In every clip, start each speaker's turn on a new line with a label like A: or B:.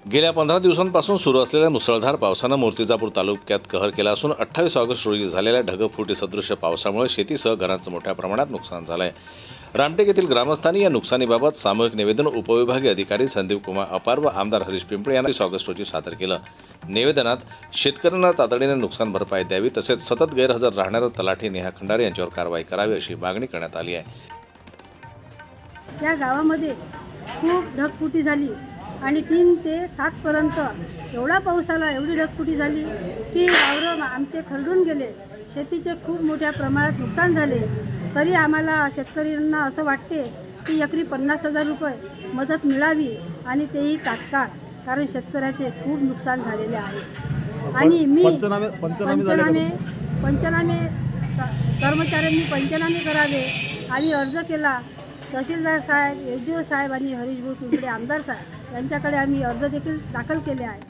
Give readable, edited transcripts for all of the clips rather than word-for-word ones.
A: गेल्या 15 दिवसांपासून सुरू असलेल्या मुसळधार पावसानं मूर्तिजापूर तालुक्यात कहर केला असून 28 ऑगस्ट रोजी झालेल्या ढगफुटी सदृश्य पावसामुळे शेतीसह घरांचं मोठ्या प्रमाणात नुकसान झालंय। रामटेक येथील ग्रामस्थांनी या नुकसानीबाबत सामूहिक निवेदन उपविभागीय अधिकारी संदीप कुमार अपार व आमदार हरीश पिंपळे यांना 20 ऑगस्ट रोजी सादर केलं। निवेदनात शेतकऱ्यांना तातडीने नुकसान भरपाई द्यावी तसेच सतत गैरहजर राहणाऱ्या तलाठी नेहा खंडारे यांच्यावर कारवाई करावी अशी मागणी करण्यात आली आहे।
B: या गावामध्ये खूप ढगफुटी झाली आणि 3 ते 7 पर्यंत एवढा पाऊस आला, एवढी ढगफुटी झाली की वावरं आमचे खरडून गेले, शेतीचे खूप मोठ्या प्रमाणात नुकसान झाले। तरी आम्हाला शेतकऱ्यांना असं वाटते की एकरी 50,000 रुपये मदत मिळावी आणि तेही तात्काळ, कारण शेतकऱ्याचे खूप नुकसान झालेले आहे। आणि मी पंचनामे कर्मचाऱ्यांनी पंचनामे करावे आणि अर्ज केला। तहसीलदार साहेब, एसडीओ साहेब आणि हरीश पिंपळे आमदार साहेब यांच्याकडे आम्ही अर्ज देखील दाखल केले आहे।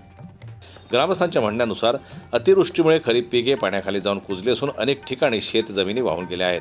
A: ग्रामस्थांच्या म्हणण्यानुसार अतिवृष्टीमुळे खरीप पिके पाण्याखाली जाऊन कुजली असून अनेक ठिकाणी शेत जमिनी वाहून गेल्या आहेत।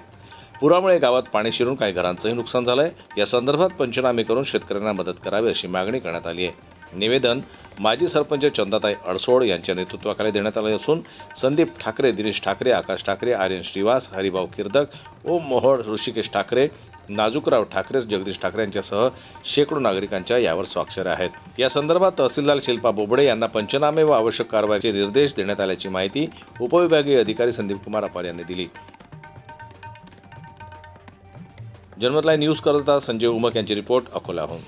A: पुरामुळे गावात पाणी शिरून काही घरांचंही नुकसान झालंय। या संदर्भात पंचनामे करून शेतकऱ्यांना मदत करावी अशी मागणी करण्यात आली आहे। निवेदन माजी सरपंच चंदाताई अडसोड यांच्या नेतृत्वाखाली देण्यात आले असून संदीप ठाकरे, दिनेश ठाकरे, आकाश ठाकरे, आर्यन श्रीवास, हरिभाऊ किर्दक, ओम मोहोळ, ऋषिकेश ठाकरे, नाजूकराव ठाकरे, जगदीश ठाकरे यांच्यासह शेकडो नागरिकांच्या यावर स्वाक्षऱ्या आहेत। या संदर्भात तहसीलदार शिल्पा बोबडे यांना पंचनामे व आवश्यक कारवाईचे निर्देश देण्यात आल्याची माहिती उपविभागीय अधिकारी संदीप कुमार अपार यांनी दिली। जनमत लाईव्ह न्यूज करता संजय उमक यांची रिपोर्ट अकोल्याहून।